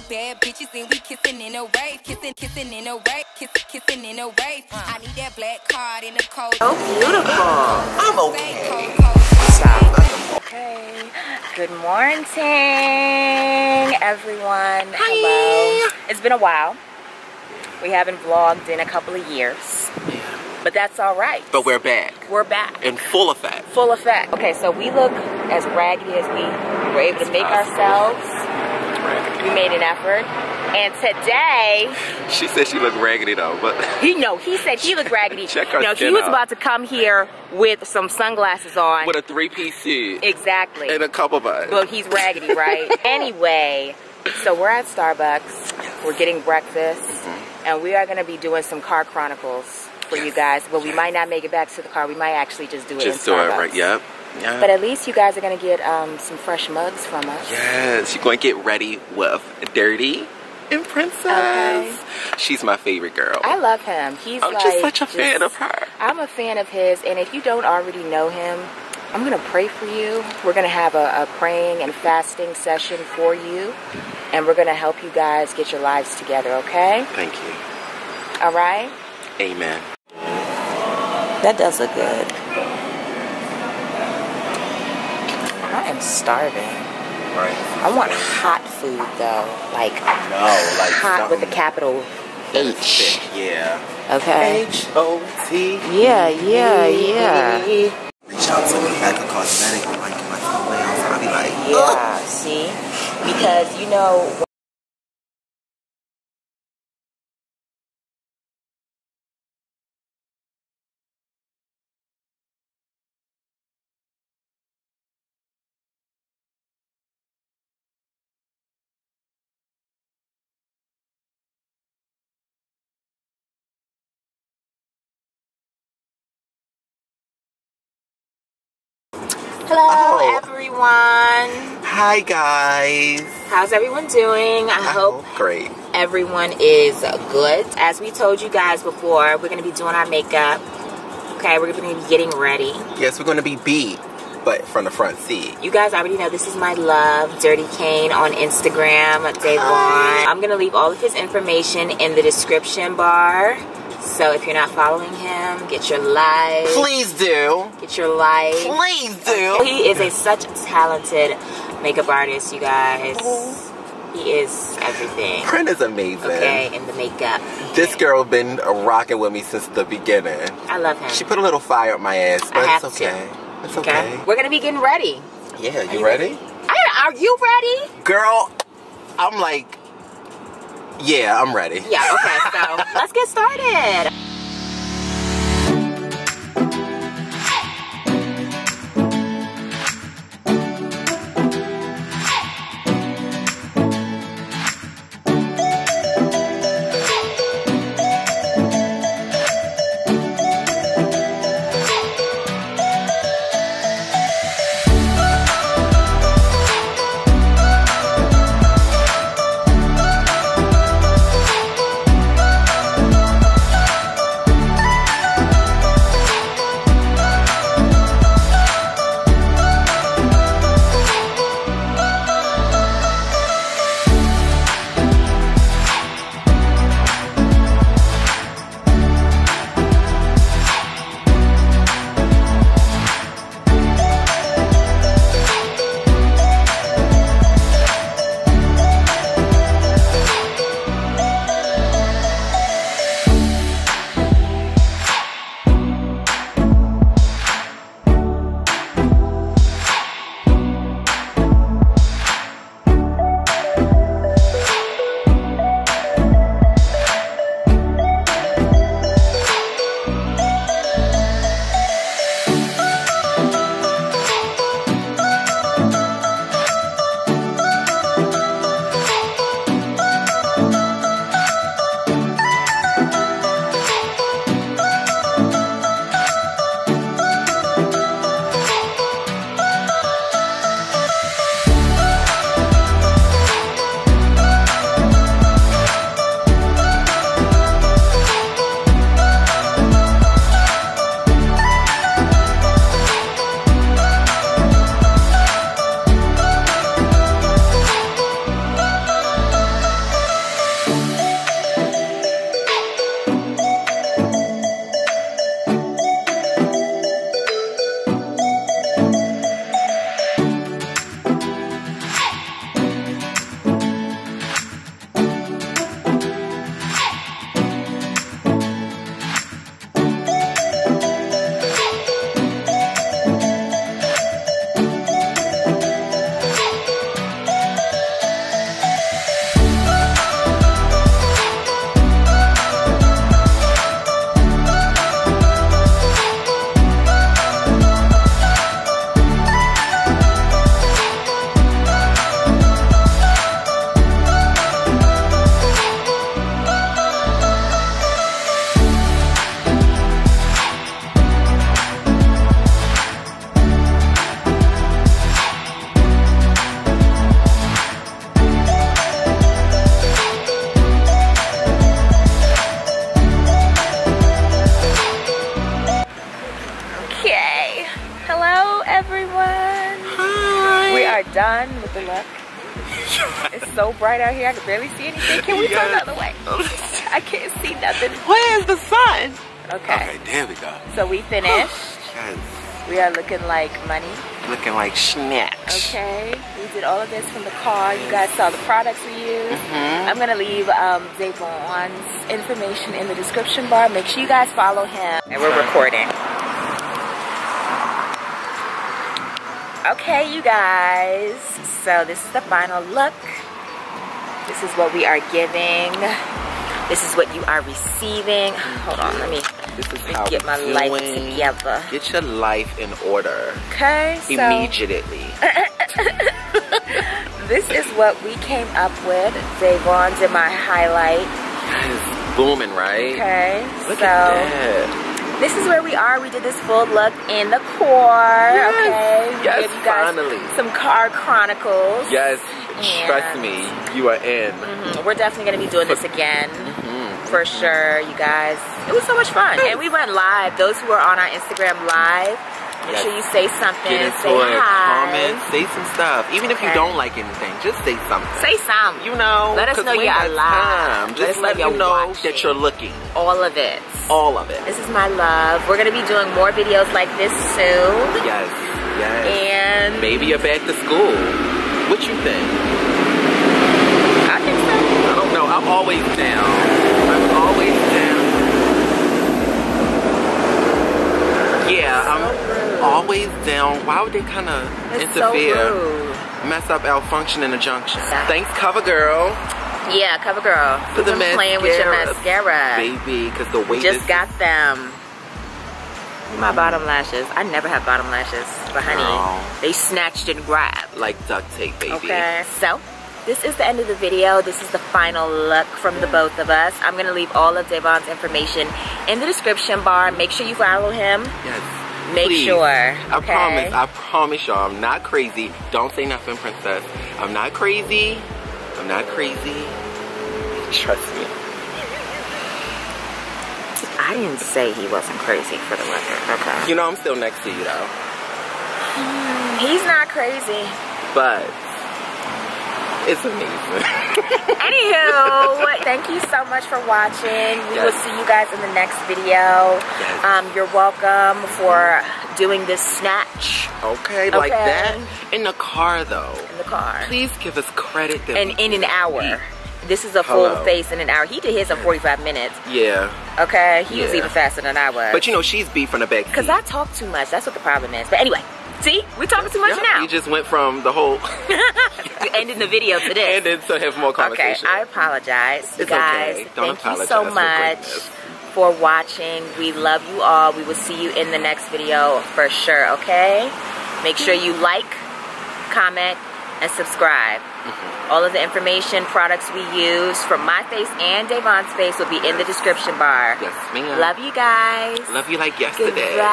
bad bitches and we kissing in a wave, kissing in a wave, kissing in a wave. I need that black card in the cold. So beautiful. I'm okay. Stop. Okay. Good morning, everyone. Hi. Hello. It's been a while. We haven't vlogged in a couple of years. But that's all right. But we're back. We're back. In full effect. Full effect. Okay, so we look as raggedy as we were able to make ourselves. We made an effort. And today... She said she looked raggedy though, but... He said he looked raggedy. Check her No, he skin was out. about to come here with some sunglasses on. With a three-piece suit. Exactly. And a couple buttons. Well, he's raggedy, right? Anyway, so we're at Starbucks. We're getting breakfast. And we are going to be doing some car chronicles for you guys. But we might not make it back to the car. We might actually just do it in Starbucks. Just do it, right? Yep. Yeah. But at least you guys are going to get some fresh mugs from us. Yes, you're going to get ready with Dirty and Princess. Okay. She's my favorite girl. I love him. He's I'm just such a fan of her. I'm a fan of his. And if you don't already know him, I'm going to pray for you. We're going to have a praying and fasting session for you. And we're going to help you guys get your lives together, okay? Thank you. All right? Amen. That does look good. I am starving. Right. I want hot food though, like hot with a capital H. Yeah. Okay. H-O-T. Yeah. Reach out to me like a cosmetic, like my nails. I'll be like, Yeah. See, because you know. Hello, everyone. Hi, guys. How's everyone doing? I hope great. everyone is good. As we told you guys before, we're going to be doing our makeup. Okay, we're going to be getting ready. Yes, we're going to be beat, but from the front seat. You guys already know this is my love, Dirty Kane on Instagram, Davon. I'm going to leave all of his information in the description bar. So if you're not following him, get your life. Please do. Get your life. Please do. He is such a talented makeup artist, you guys. He is everything. Print is amazing. Okay, in the makeup. This girl been rocking with me since the beginning. I love him. She put a little fire up my ass, but I it's have okay. to. It's okay. We're gonna be getting ready. Yeah, you ready? Are you ready? Girl, I'm like, yeah, I'm ready. Yeah, okay, so let's get started. fun with the look? It's so bright out here, I can barely see anything. Can we turn the other way? I can't see nothing. Where's the sun? Okay. Okay, there we go. So we finished. Yes. We are looking like money. Looking like snatch. Okay. We did all of this from the car. You guys saw the products we used. I'm going to leave Davon's information in the description bar. Make sure you guys follow him. And we're recording. Okay, you guys. So this is the final look. This is what we are giving. This is what you are receiving. Hold on, let me get my life together. Get your life in order. Okay, so immediately. This is what we came up with. Davon did my highlight. It's booming, right? Okay, Look at that. This is where we are. We did this full look in the core. Yes. Okay, Yes, give you guys finally. some car chronicles. Yes, And trust me, you are in. We're definitely gonna be doing this again. For sure, you guys. It was so much fun. And we went live. Those who are on our Instagram live, make sure you say something. Get into say it, hi. comment, say some stuff. Even if you don't like anything, just say something. Say something. You know, let us know you're alive. Just let you know that you're looking. All of it. All of it. This is my love. We're gonna be doing more videos like this soon. Yes, yes. And maybe you're back to school. What you think? I think so. I don't know. I'm always down. I'm always down. Yeah, I'm always down. Why would they kind of interfere? So rude. Mess up our function in the junction. Thanks, CoverGirl. Yeah, CoverGirl. For the mascara. Playing with your mascara. Baby, because the way just got them. My bottom lashes. I never have bottom lashes. But honey, they snatched and grabbed. Like duct tape, baby. Okay, so this is the end of the video. This is the final look from the both of us. I'm going to leave all of Davon's information in the description bar. Make sure you follow him. Yes. Make please. sure. Okay? I promise y'all, I'm not crazy. Don't say nothing, princess. I'm not crazy. I'm not crazy. Trust me. I didn't say he wasn't crazy for the record. Okay. You know, I'm still next to you though. He's not crazy. But it's amazing. Anywho, thank you so much for watching. We will see you guys in the next video. Yes. You're welcome for doing this snatch. Okay, like that. In the car though. In the car. Please give us credit that in an hour. This is a full face in an hour. He did his in 45 minutes. Yeah. Okay, he was even faster than I was. But you know, she's beat from the back. Because I talk too much. That's what the problem is. But anyway, see? We're talking too much now. You just went from the whole... ending the video to this. And then to have more conversation. Okay, I apologize. It's guys, okay. Don't thank you apologize so much for watching. We love you all. We will see you in the next video for sure, okay? Make sure you like, comment, and subscribe. All of the information, products we use from my face and Davon's face will be in the description bar. Yes, ma'am. Love you guys. Love you like yesterday. Goodbye.